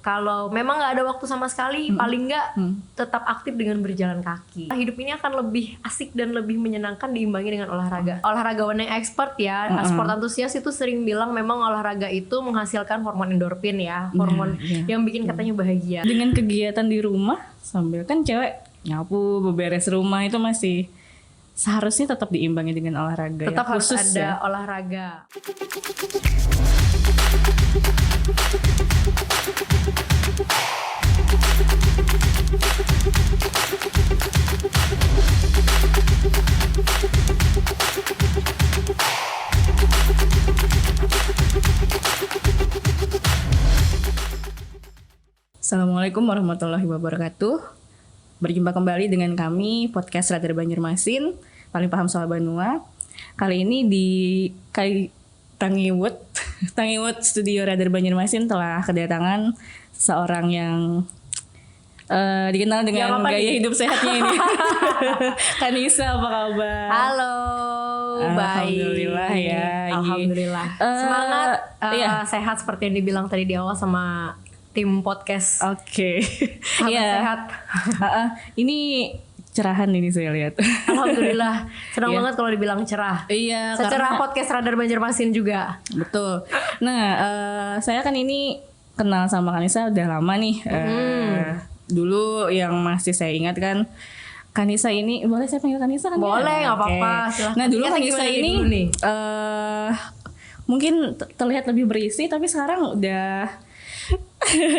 kalau memang nggak ada waktu sama sekali, paling nggak tetap aktif dengan berjalan kaki. Hidup ini akan lebih asik dan lebih menyenangkan diimbangi dengan olahraga. Olahragawan yang expert ya, sport antusias itu sering bilang memang olahraga itu menghasilkan hormon endorfin ya, hormon yang bikin katanya bahagia. Dengan kegiatan di rumah sambil kan cewek nyapu, beberes rumah itu masih seharusnya tetap diimbangi dengan olahraga. Tetap harus khusus ada olahraga. Assalamualaikum warahmatullahi wabarakatuh. Berjumpa kembali dengan kami podcast Radar Banjarmasin, paling paham soal Banua. Kali ini di Tangiwut Studio Radar Banjarmasin telah kedatangan seorang yang dikenal dengan gaya hidup sehatnya ini. Kanisa, apa kabar? Halo, baik. Alhamdulillah ya. Alhamdulillah. Semangat, sehat seperti yang dibilang tadi di awal sama tim podcast. Oke. Sehat. Ini cerahan ini saya lihat. Alhamdulillah. Senang banget kalau dibilang cerah. Iya. Secerah podcast Radar Banjarmasin juga. Betul. Nah, saya kan ini kenal sama Kanisa udah lama nih. Dulu yang masih saya ingat kan, Kanisa ini, boleh saya panggil Kanisa kan? Boleh, nggak apa-apa. Silahkan. Nah, dulu Kanisa ini mungkin terlihat lebih berisi, tapi sekarang udah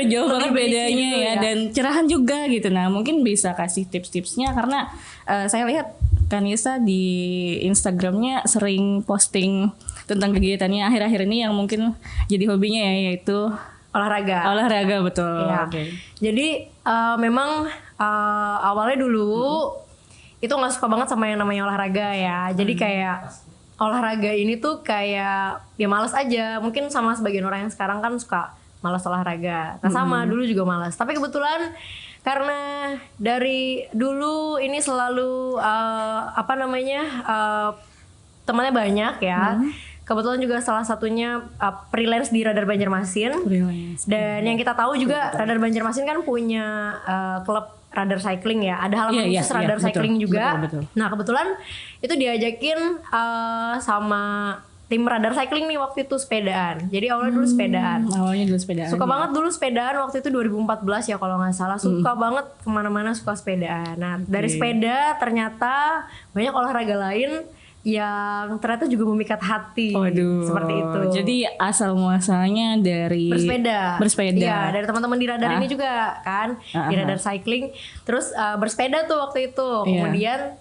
jauh banget bedanya ya, dan cerahan juga gitu. Nah, mungkin bisa kasih tips-tipsnya karena saya lihat Kanisa di Instagramnya sering posting tentang kegiatannya akhir-akhir ini yang mungkin jadi hobinya ya, yaitu olahraga betul. Ya. Okay. Jadi memang awalnya dulu itu nggak suka banget sama yang namanya olahraga ya. Jadi kayak olahraga ini tuh kayak ya malas aja. Mungkin sama sebagian orang yang sekarang kan suka malas olahraga. Nah sama dulu juga malas. Tapi kebetulan karena dari dulu ini selalu temannya banyak ya. Kebetulan juga salah satunya freelance di Radar Banjarmasin. Dan yang kita tahu juga Radar Banjarmasin kan punya klub Radar Cycling ya. Ada halaman khusus Radar Cycling juga. Betul. Nah kebetulan itu diajakin sama tim Radar Cycling nih waktu itu sepedaan. Jadi awalnya dulu sepedaan. Suka banget dulu sepedaan waktu itu 2014 ya kalau nggak salah. Suka banget kemana-mana, suka sepedaan. Nah dari sepeda ternyata banyak olahraga lain yang ternyata juga memikat hati. Seperti itu. Jadi asal muasalnya dari bersepeda. Iya, dari teman-teman di Radar ini juga kan, di Radar Cycling. Terus bersepeda tuh waktu itu. Kemudian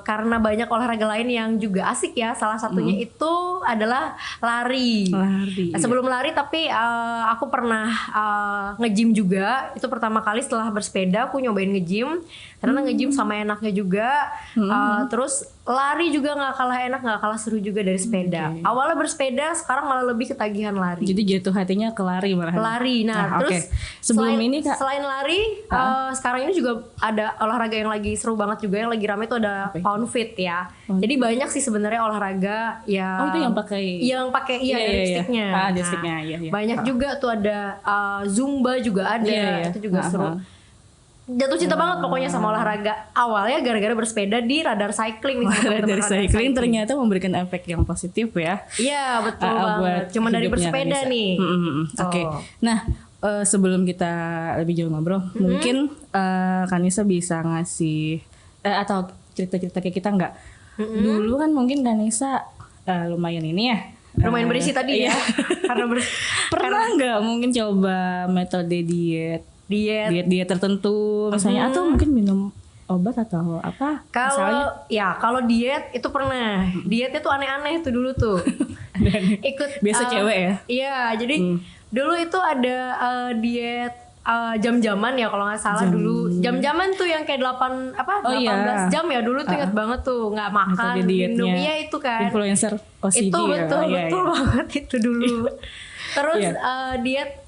karena banyak olahraga lain yang juga asik ya, salah satunya itu adalah lari. Sebelum lari tapi aku pernah nge-gym juga. Itu pertama kali setelah bersepeda aku nyobain nge-gym. Karena nge-gym sama enaknya juga. Terus lari juga gak kalah enak, gak kalah seru juga dari sepeda. Awalnya bersepeda, sekarang malah lebih ketagihan lari. Jadi jatuh hatinya ke lari malahan. Lari. Nah terus selain lari, sekarang ini juga ada olahraga yang lagi seru banget juga, yang lagi rame itu ada Pound Fit ya. Jadi banyak sih sebenarnya olahraga yang itu yang pakai joysticknya. Joysticknya. Banyak juga tuh ada Zumba juga ada. Itu juga seru. Jatuh cinta banget pokoknya sama olahraga. Awalnya gara-gara bersepeda di Radar Cycling. Radar Cycling ternyata memberikan efek yang positif ya. Iya betul banget. Cuma dari bersepeda nih. Oke. Nah sebelum kita lebih jauh ngobrol, mungkin Kanisa bisa ngasih atau cerita-cerita kayak kita nggak? Dulu kan mungkin Kanisa lumayan ini ya. Lumayan berisi tadi ya. Pernah nggak mungkin coba metode diet tertentu misalnya, atau mungkin minum obat atau apa? Kalau diet itu pernah. Dietnya tuh aneh-aneh tuh dulu tuh. Ikut biasa cewek ya? Iya, jadi dulu itu ada diet jam-jaman ya kalau nggak salah dulu. Jam-jaman tuh yang kayak 18 jam ya dulu tuh, ingat banget tuh, nggak makan, minum. Iya itu kan. Influencer OCD itu betul banget itu dulu. Terus diet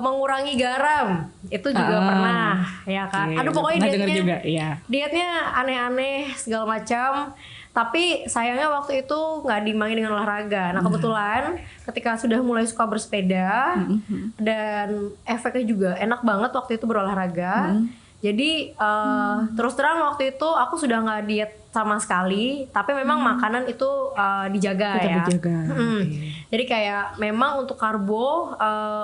mengurangi garam itu juga pernah ya kan. Aduh pokoknya dietnya aneh-aneh segala macam. Tapi sayangnya waktu itu nggak diimbangi dengan olahraga. Nah kebetulan ketika sudah mulai suka bersepeda dan efeknya juga enak banget waktu itu berolahraga. Jadi terus terang waktu itu aku sudah nggak diet sama sekali. Tapi memang makanan itu dijaga ya. Jadi kayak memang untuk karbo,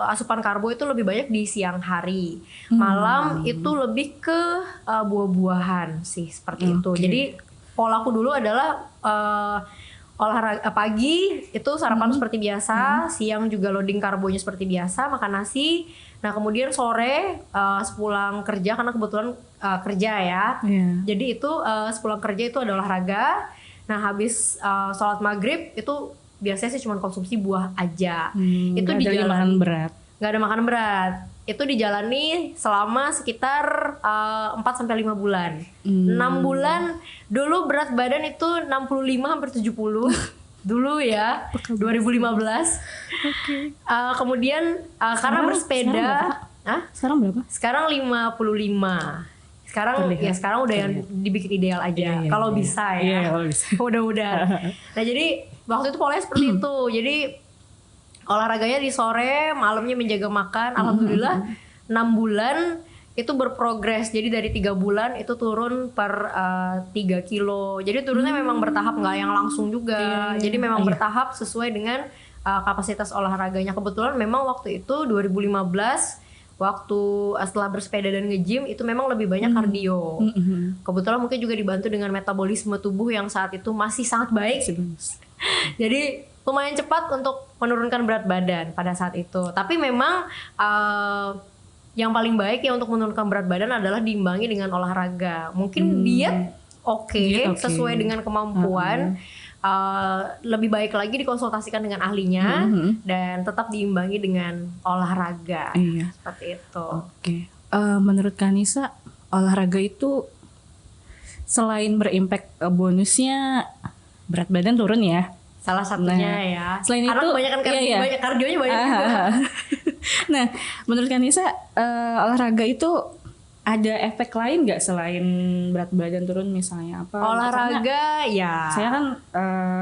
asupan karbo itu lebih banyak di siang hari. Malam itu lebih ke buah-buahan sih seperti itu. Jadi polaku dulu adalah olahraga pagi itu sarapan seperti biasa, siang juga loading karbonya seperti biasa, makan nasi. Nah kemudian sore sepulang kerja karena kebetulan kerja ya, jadi itu sepulang kerja itu ada olahraga. Nah habis sholat maghrib itu biasanya sih cuma konsumsi buah aja. Itu makanan berat. Nggak ada makanan berat. Itu dijalani selama sekitar 4-5 bulan. 6 bulan dulu berat badan itu 65 hampir 70 dulu ya 2015. Kemudian karena bersepeda sekarang berapa? Sekarang 55. Sekarang udah yang dibikin ideal aja kalau bisa ya. Mudah-mudahan. Nah jadi waktu itu polanya seperti itu. Jadi olahraganya di sore, malamnya menjaga makan. Alhamdulillah 6 bulan itu berprogres. Jadi dari 3 bulan itu turun per 3 kilo. Jadi turunnya memang bertahap, nggak yang langsung juga. Jadi memang bertahap sesuai dengan kapasitas olahraganya. Kebetulan memang waktu itu 2015 waktu setelah bersepeda dan nge-gym itu memang lebih banyak kardio. Kebetulan mungkin juga dibantu dengan metabolisme tubuh yang saat itu masih sangat baik. Jadi lumayan cepat untuk menurunkan berat badan pada saat itu. Tapi memang yang paling baik ya untuk menurunkan berat badan adalah diimbangi dengan olahraga. Mungkin diet oke, sesuai dengan kemampuan. Lebih baik lagi dikonsultasikan dengan ahlinya dan tetap diimbangi dengan olahraga. Seperti itu. Menurut Kanisa, olahraga itu selain berimpact bonusnya berat badan turun ya? Salah satunya ya. Selain karena itu, kebanyakan banyak kardionya banyak juga. Nah, menurut Kanisa olahraga itu ada efek lain nggak selain berat badan turun misalnya apa? Olahraga ya. Saya kan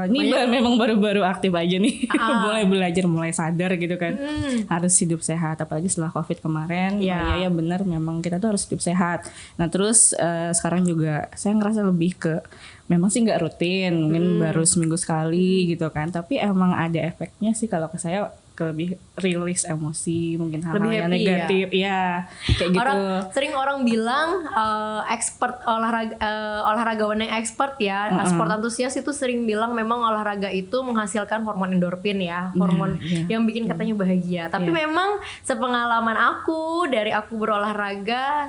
ini memang baru-baru aktif aja nih, mulai belajar, mulai sadar gitu kan, harus hidup sehat. Apalagi setelah COVID kemarin, ya benar memang kita tuh harus hidup sehat. Nah terus sekarang juga saya ngerasa lebih ke memang sih nggak rutin, mungkin baru seminggu sekali gitu kan. Tapi emang ada efeknya sih kalau ke saya, lebih rilis emosi, mungkin hal-hal yang negatif ya kayak gitu. Sering orang bilang expert olahragawan yang expert ya, sport antusias itu sering bilang memang olahraga itu menghasilkan hormon endorfin ya, hormon yang bikin katanya bahagia. Tapi memang sepengalaman aku dari aku berolahraga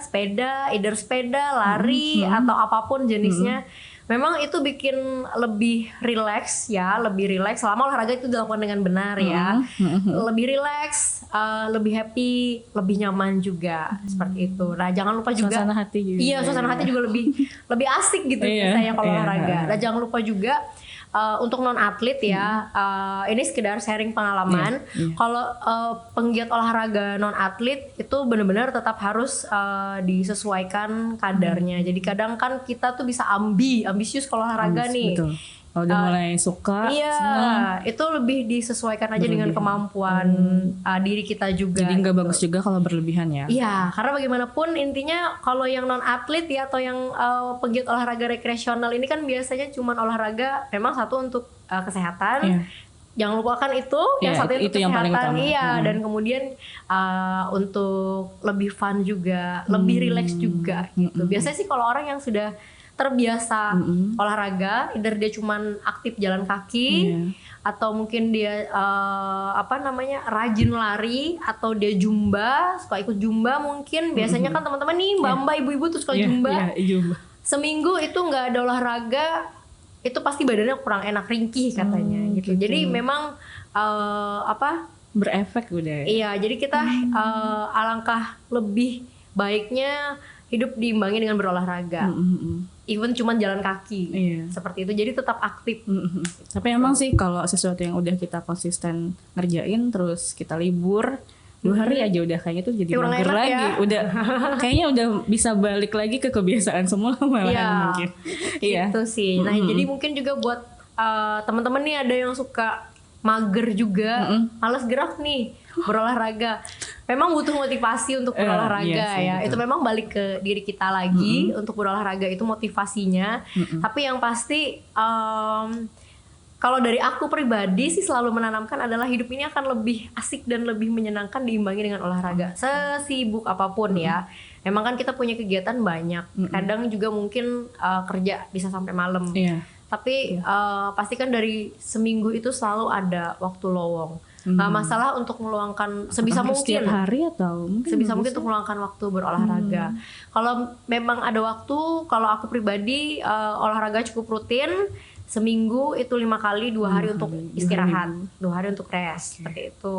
either sepeda, lari atau apapun jenisnya, memang itu bikin lebih rileks ya, lebih rileks selama olahraga itu dilakukan dengan benar ya. Lebih rileks, lebih happy, lebih nyaman juga seperti itu. Nah, jangan lupa juga suasana hati juga. Iya, suasana hati juga lebih asik gitu saya kalau olahraga. Nah, jangan lupa juga untuk non atlet ya, ini sekedar sharing pengalaman. Kalau penggiat olahraga non atlet itu benar-benar tetap harus disesuaikan kadarnya. Jadi kadang kan kita tuh bisa ambisius kalau olahraga nih. Betul. Kalau udah mulai suka, senang, itu lebih disesuaikan aja dengan kemampuan diri kita juga. Jadi nggak bagus juga kalau berlebihan ya. Iya, karena bagaimanapun intinya kalau yang non atlet ya atau yang pegiat olahraga rekreasional ini kan biasanya cuma olahraga memang satu untuk kesehatan. Jangan lupakan itu, yang satu itu kesehatan, yang paling utama. Dan kemudian untuk lebih fun juga, lebih relax juga gitu. Biasanya sih kalau orang yang sudah terbiasa olahraga, either dia cuman aktif jalan kaki atau mungkin dia rajin lari atau dia zumba, suka ikut zumba mungkin. Biasanya kan teman-teman nih mbak-mbak, ibu-ibu tuh suka zumba. Seminggu itu nggak ada olahraga, itu pasti badannya kurang enak, ringkih katanya gitu. Jadi memang berefek udah. Iya, jadi kita alangkah lebih baiknya hidup diimbangi dengan berolahraga. even cuman jalan kaki. Seperti itu. Jadi tetap aktif. Tapi emang sih kalau sesuatu yang udah kita konsisten ngerjain terus kita libur 2 hari aja udah kayaknya tuh jadi mager lagi. Ya. Udah kayaknya udah bisa balik lagi ke kebiasaan semula malahan mungkin. Itu sih. Nah, jadi mungkin juga buat teman-teman nih ada yang suka mager juga, malas gerak nih berolahraga. Memang butuh motivasi untuk berolahraga ya. Itu memang balik ke diri kita lagi untuk berolahraga itu motivasinya. Tapi yang pasti kalau dari aku pribadi sih selalu menanamkan adalah hidup ini akan lebih asik dan lebih menyenangkan diimbangi dengan olahraga. Sesibuk apapun ya. Memang kan kita punya kegiatan banyak. Kadang juga mungkin kerja bisa sampai malam. Tapi pastikan dari seminggu itu selalu ada waktu lowong. Masalah untuk meluangkan sebisa mungkin setiap hari atau mungkin sebisa mungkin untuk meluangkan waktu berolahraga. Kalau memang ada waktu, kalau aku pribadi olahraga cukup rutin. Seminggu itu 5 kali, 2 hari untuk istirahat, 2 hari untuk rest, seperti itu.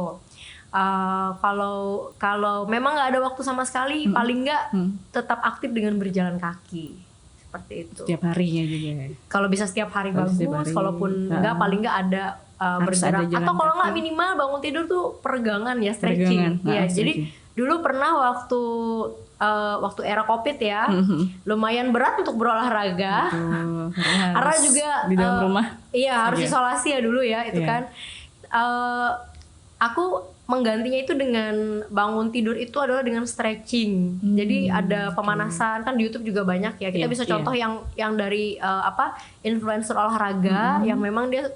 Kalau memang nggak ada waktu sama sekali, paling nggak tetap aktif dengan berjalan kaki, seperti itu. Setiap harinya juga. Kalau bisa setiap hari bagus, kalaupun nggak paling nggak ada bergerak. Atau kalau nggak minimal bangun tidur tuh peregangan ya, stretching. Iya, jadi dulu pernah waktu era COVID ya, lumayan berat untuk berolahraga. Karena juga di dalam rumah. Iya, harus isolasi ya dulu ya, itu kan. Aku menggantinya itu dengan bangun tidur itu adalah dengan stretching. Jadi ada pemanasan, kan di YouTube juga banyak ya. Kita bisa contoh yang dari influencer olahraga yang memang dia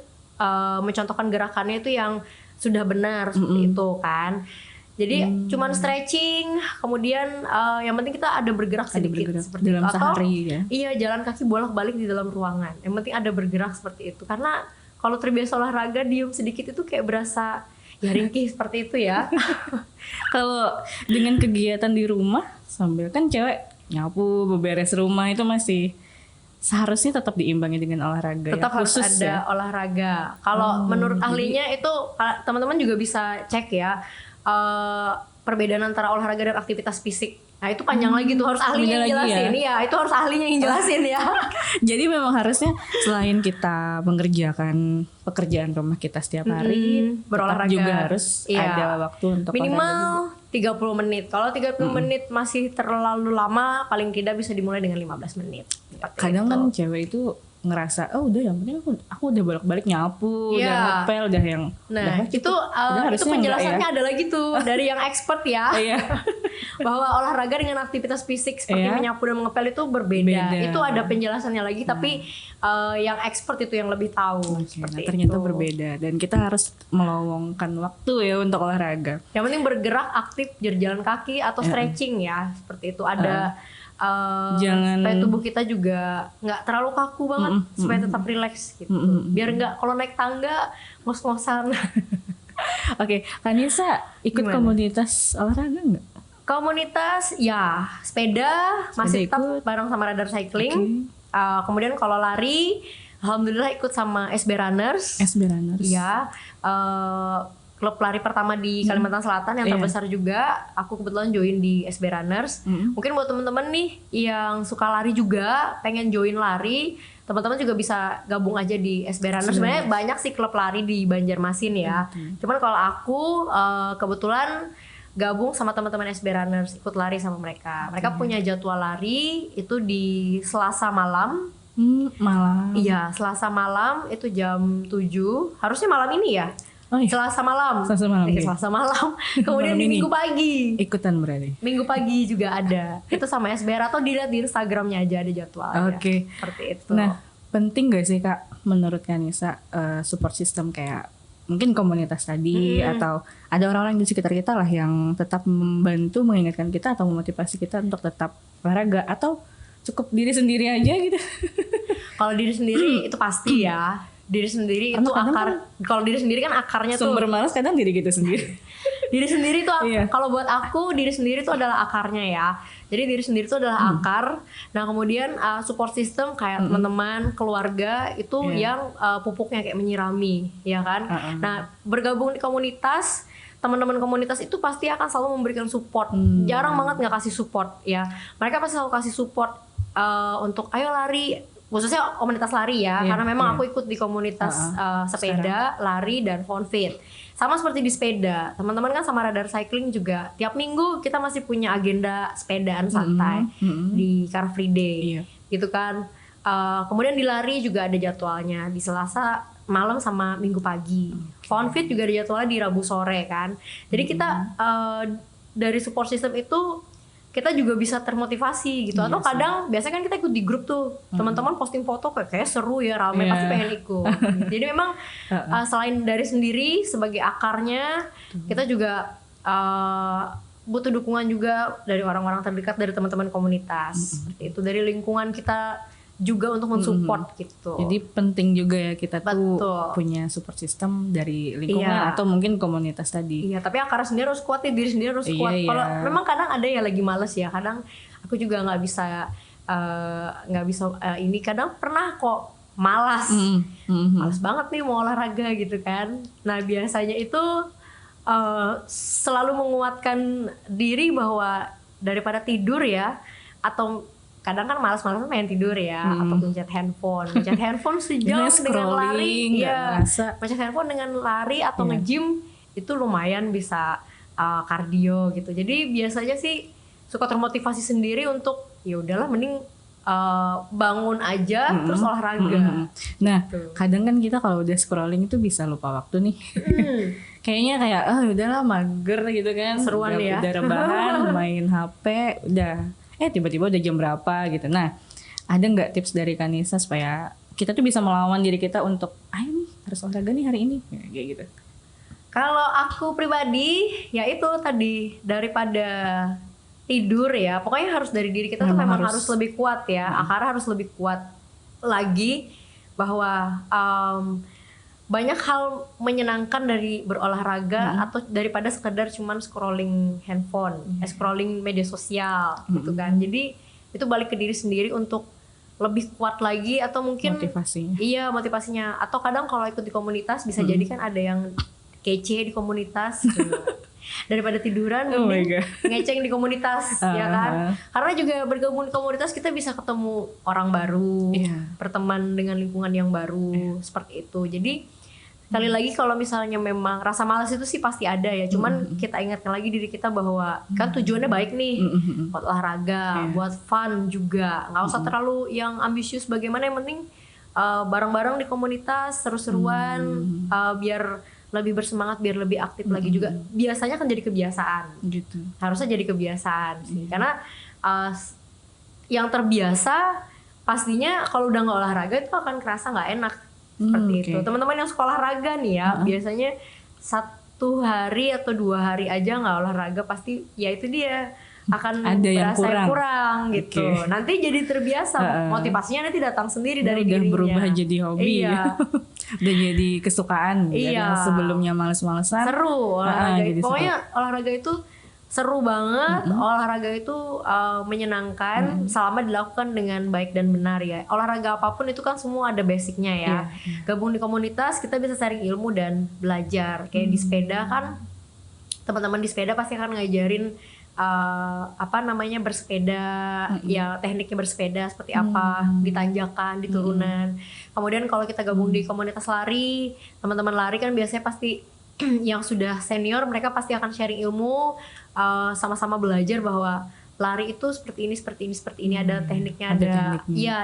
mencontohkan gerakannya itu yang sudah benar seperti itu kan. Jadi cuman stretching, kemudian yang penting kita ada bergerak sedikit seperti dalam itu. Sehari, ya? Iya, jalan kaki bolak-balik di dalam ruangan. Yang penting ada bergerak seperti itu. Karena kalau terbiasa olahraga diem sedikit itu kayak berasa ya ringkih seperti itu ya. Kalau dengan kegiatan di rumah sambil kan cewek nyapu, beberes rumah itu masih seharusnya tetap diimbangi dengan olahraga. Tetap harus ada olahraga. Kalau menurut ahlinya itu teman-teman juga bisa cek ya. Perbedaan antara olahraga dan aktivitas fisik. Nah itu panjang lagi tuh, harus ahlinya yang jelasin. Iya, itu harus ahlinya yang jelasin ya. Jadi memang harusnya selain kita mengerjakan pekerjaan rumah kita setiap hari, berolahraga juga harus ada waktu untuk minimal 30 menit. Kalau 30 menit masih terlalu lama, paling tidak bisa dimulai dengan 15 menit. Kadang kan cewek itu ngerasa udah yang penting aku udah bolak-balik nyapu, udah ngepel, udah yang itu penjelasannya ada lagi tuh dari yang expert ya. Bahwa olahraga dengan aktivitas fisik seperti menyapu dan mengepel itu berbeda. Itu ada penjelasannya lagi, tapi yang expert itu yang lebih tahu. Ternyata berbeda dan kita harus melowongkan waktu ya untuk olahraga. Yang penting bergerak aktif, berjalan kaki atau stretching ya, seperti itu ada. Jangan supaya tubuh kita juga nggak terlalu kaku banget, supaya tetap rileks gitu. Biar nggak kalau naik tangga ngos-ngosan. Oke, Kanisa ikut komunitas olahraga nggak? Komunitas ya sepeda masih tetap bareng sama Radar Cycling. Kemudian kalau lari, alhamdulillah ikut sama SB Runners. SB Runners. Ya. Klub lari pertama di Kalimantan Selatan yang terbesar juga. Aku kebetulan join di SB Runners. Mungkin buat temen-temen nih yang suka lari juga, pengen join lari, teman-teman juga bisa gabung aja di SB Runners. Sebenarnya banyak sih klub lari di Banjarmasin ya. Cuman kalau aku kebetulan gabung sama teman-teman SB Runners, ikut lari sama mereka. Mereka punya jadwal lari itu di Selasa malam. Malam. Iya, Selasa malam itu jam 7. Harusnya malam ini ya. Selasa malam. Selasa malam. Kemudian di Minggu pagi. Ikutan berarti. Minggu pagi juga ada. Itu sama SBR atau dilihat di Instagramnya aja ada jadwalnya. Seperti itu. Nah, penting gak sih Kak menurut Kanisa support system kayak mungkin komunitas tadi atau ada orang-orang di sekitar kita lah yang tetap membantu mengingatkan kita atau memotivasi kita untuk tetap olahraga, atau cukup diri sendiri aja gitu? Kalau diri sendiri itu pasti ya. Diri sendiri itu akar. Kalau diri sendiri kan akarnya tuh sumber malas kadang diri kita sendiri. Diri sendiri tuh kalau buat aku diri sendiri itu adalah akarnya ya. Jadi diri sendiri itu adalah akar. Nah kemudian support system kayak teman-teman, keluarga itu yang pupuknya kayak menyirami, ya kan. Nah bergabung di komunitas, teman-teman komunitas itu pasti akan selalu memberikan support. Jarang banget nggak kasih support ya. Mereka pasti selalu kasih support. untuk ayo lari, khususnya komunitas lari ya, karena memang aku ikut di komunitas sepeda, lari dan Fonfit. Sama seperti di sepeda, teman-teman kan sama Radar Cycling juga tiap minggu kita masih punya agenda sepedaan santai di Car Free Day, gitu kan. Kemudian di lari juga ada jadwalnya di Selasa malam sama Minggu pagi. Fonfit juga ada jadwalnya di Rabu sore kan. Jadi kita dari support system itu kita juga bisa termotivasi gitu. Atau kadang biasanya kan kita ikut di grup tuh, teman-teman posting foto kayak seru ya, ramai, pasti pengen ikut. Jadi memang selain dari sendiri sebagai akarnya, kita juga butuh dukungan juga dari orang-orang terdekat, dari teman-teman komunitas. Seperti itu, dari lingkungan kita juga untuk mensupport gitu. Jadi penting juga ya kita tuh punya support system dari lingkungan atau mungkin komunitas tadi. Iya, tapi akar sendiri harus kuat ya, diri sendiri harus kuat. Kalau memang kadang ada yang lagi males ya, kadang aku juga nggak bisa ini kadang pernah kok malas, malas banget nih mau olahraga gitu kan. Nah biasanya itu selalu menguatkan diri bahwa daripada tidur ya, atau kadang kan malas-malasan pengen tidur ya, atau mencet handphone sejam dengan lari, mencet handphone dengan lari atau nge-gym itu lumayan bisa kardio gitu. Jadi biasanya sih suka termotivasi sendiri untuk ya udahlah mending bangun aja terus olahraga. Nah gitu. Kadang kan kita kalau udah scrolling itu bisa lupa waktu nih. Kayaknya kayak udahlah mager gitu kan, seruan ya, udah rebahan main HP udah. Tiba-tiba udah jam berapa gitu. Nah, ada nggak tips dari Kanisa supaya kita tuh bisa melawan diri kita untuk ayo nih harus olahraga nih hari ini kayak gitu? Kalau aku pribadi ya itu tadi, daripada tidur ya, pokoknya harus dari diri kita tuh memang harus lebih kuat ya, akar harus lebih kuat lagi, bahwa banyak hal menyenangkan dari berolahraga atau daripada sekedar cuman scrolling handphone, scrolling media sosial gitu kan. Jadi itu balik ke diri sendiri untuk lebih kuat lagi, atau mungkin motivasinya. Atau kadang kalau ikut di komunitas bisa jadi kan ada yang kece di komunitas daripada tiduran ngeceng di komunitas ya kan. Karena juga bergabung di komunitas kita bisa ketemu orang baru, berteman dengan lingkungan yang baru, seperti itu. Jadi sekali lagi kalau misalnya memang rasa malas itu sih pasti ada ya, cuman kita ingatkan lagi diri kita bahwa kan tujuannya baik nih, buat olahraga, buat fun juga, nggak usah terlalu yang ambisius. Bagaimana yang penting bareng-bareng di komunitas, seru-seruan, biar lebih bersemangat, biar lebih aktif lagi juga. Biasanya kan jadi kebiasaan gitu, harusnya jadi kebiasaan sih, karena yang terbiasa pastinya kalau udah nggak olahraga itu akan kerasa nggak enak. Seperti itu. Teman-teman yang sekolah raga nih ya, biasanya 1 hari atau 2 hari aja nggak olahraga, pasti ya itu dia akan ada yang kurang gitu. Nanti jadi terbiasa, motivasinya nanti datang sendiri dari dirinya. Udah berubah jadi hobi udah jadi kesukaan. Yang sebelumnya males-malesan seru olahraga. Pokoknya olahraga itu seru banget, olahraga itu menyenangkan selama dilakukan dengan baik dan benar ya. Olahraga apapun itu kan semua ada basicnya ya. Gabung di komunitas kita bisa sharing ilmu dan belajar. Kayak di sepeda kan, teman-teman di sepeda pasti akan ngajarin bersepeda, ya tekniknya bersepeda seperti apa, di tanjakan, di turunan. Kemudian kalau kita gabung di komunitas lari, teman-teman lari kan biasanya pasti yang sudah senior, mereka pasti akan sharing ilmu, sama-sama belajar bahwa lari itu seperti ini, ada tekniknya,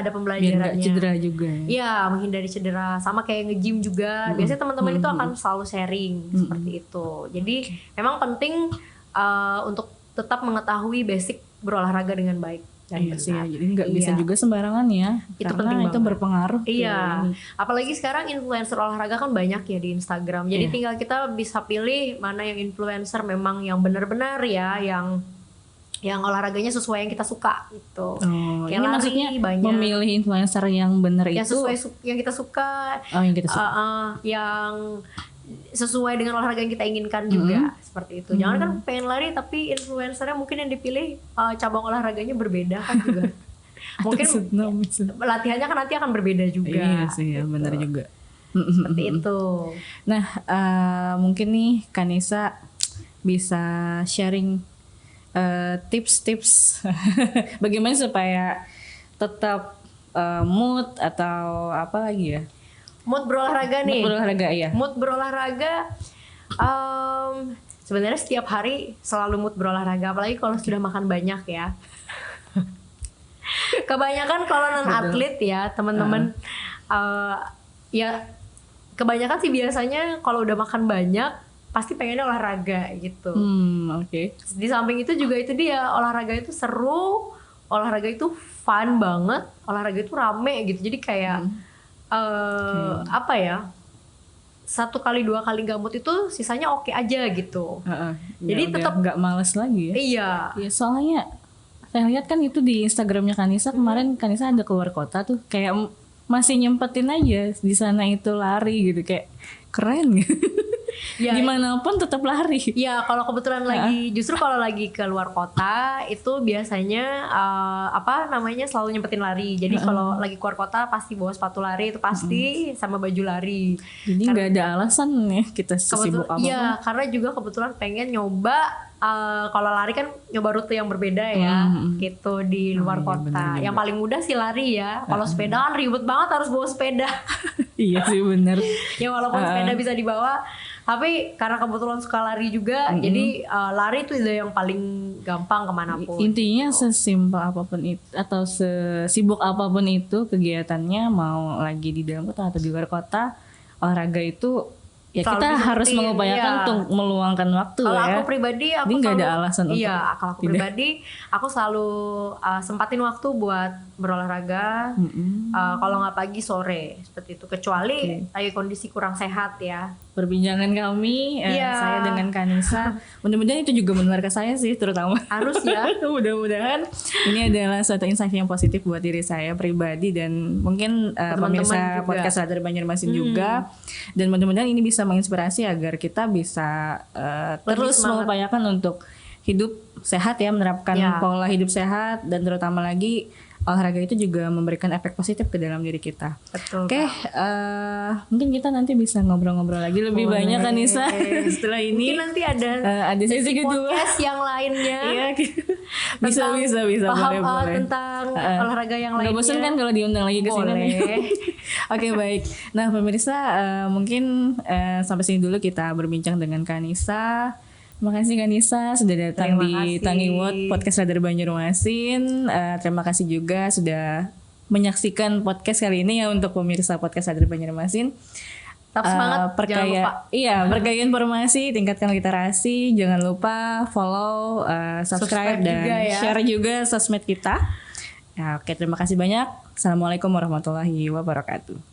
ada pembelajarannya. Biar gak cedera juga. Iya, menghindari cedera. Sama kayak nge-gym juga. Biasanya teman-teman itu akan selalu sharing seperti itu. Jadi memang penting untuk tetap mengetahui basic berolahraga dengan baik. Sih, jadi nggak bisa juga sembarangan ya, itu karena penting itu berpengaruh. Apalagi sekarang influencer olahraga kan banyak ya di Instagram. Jadi tinggal kita bisa pilih mana yang influencer memang yang benar-benar ya, yang olahraganya sesuai yang kita suka gitu. Kayak ini maksudnya banyak. Memilih influencer yang benar itu sesuai yang kita suka. Yang sesuai dengan olahraga yang kita inginkan juga, seperti itu. Jangan kan pengen lari tapi influencernya mungkin yang dipilih cabang olahraganya berbeda kan juga. Mungkin latihannya kan nanti akan berbeda juga. Iya sih, ya, benar juga. Seperti itu. Nah, mungkin nih Kanisa bisa sharing tips-tips bagaimana supaya tetap mood atau apa lagi ya? Mood berolahraga nih. Mood berolahraga ya. Mood berolahraga. Sebenarnya setiap hari selalu mood berolahraga, apalagi kalau sudah makan banyak ya. Kebanyakan kalau non atlet ya teman-teman, ya kebanyakan sih biasanya kalau udah makan banyak pasti pengennya olahraga gitu. Oke. Di samping itu juga itu dia, olahraga itu seru, olahraga itu fun banget, olahraga itu rame gitu. Jadi kayak apa ya? 1 kali 2 kali gak mood itu sisanya oke aja gitu. Jadi tetap nggak males lagi ya. Iya. Ya soalnya saya lihat kan itu di Instagramnya Kanisa kemarin, Kanisa ada keluar kota tuh, kayak masih nyempetin aja di sana itu lari gitu, kayak keren gitu. Ya, dimanapun tetap lari. Ya kalau kebetulan justru kalau lagi keluar kota itu biasanya selalu nyempetin lari. Jadi kalau lagi keluar kota pasti bawa sepatu lari itu pasti, sama baju lari. Jadi nggak ada alasan ya kita sibuk apa. Iya, karena juga kebetulan pengen nyoba kalau lari kan nyoba rute yang berbeda ya, gitu di luar kota. Bener. Yang paling mudah sih lari ya. Kalau sepeda kan ribet banget, harus bawa sepeda. Iya sih bener. Ya walaupun sepeda bisa dibawa, tapi karena kebetulan suka lari juga, jadi lari itu ide yang paling gampang kemanapun. Intinya sesimpel apapun itu atau sesibuk apapun itu kegiatannya, mau lagi di dalam kota atau di luar kota, olahraga itu ya kita harus mengupayakan untuk meluangkan waktu. Kalau aku pribadi, aku nggak ada alasan untuk kalau aku pribadi, aku selalu sempatin waktu buat berolahraga. Kalau nggak pagi, sore seperti itu. Kecuali lagi kondisi kurang sehat ya. Perbincangan kami saya dengan Kanisa, mudah-mudahan itu juga menular ke saya sih, terutama harus ya. Mudah-mudahan ini adalah suatu insight yang positif buat diri saya pribadi dan mungkin pemirsa podcast Radar Banjarmasin juga. Dan mudah-mudahan ini bisa menginspirasi agar kita bisa terus mengupayakan untuk hidup sehat ya, menerapkan pola hidup sehat, dan terutama lagi olahraga itu juga memberikan efek positif ke dalam diri kita. Betul. Oke, mungkin kita nanti bisa ngobrol-ngobrol lagi lebih banyak kan Nisa setelah ini. Mungkin nanti ada sesi kedua podcast yang lainnya. Iya, bisa paham boleh. Tentang olahraga yang lainnya. Gak bosan kan kalau diundang lagi ke sini? Oke, baik. Nah pemirsa, mungkin sampai sini dulu kita berbincang dengan Kanisa. Terima kasih Kanisa sudah datang di Tangiwot Podcast Radar Banjarmasin. Terima kasih juga sudah menyaksikan podcast kali ini ya untuk pemirsa Podcast Radar Banjarmasin. Tetap semangat, jangan lupa. Iya, berbagai informasi, tingkatkan literasi, jangan lupa follow, subscribe dan juga, share juga sosmed kita. Ya, oke, terima kasih banyak. Assalamualaikum warahmatullahi wabarakatuh.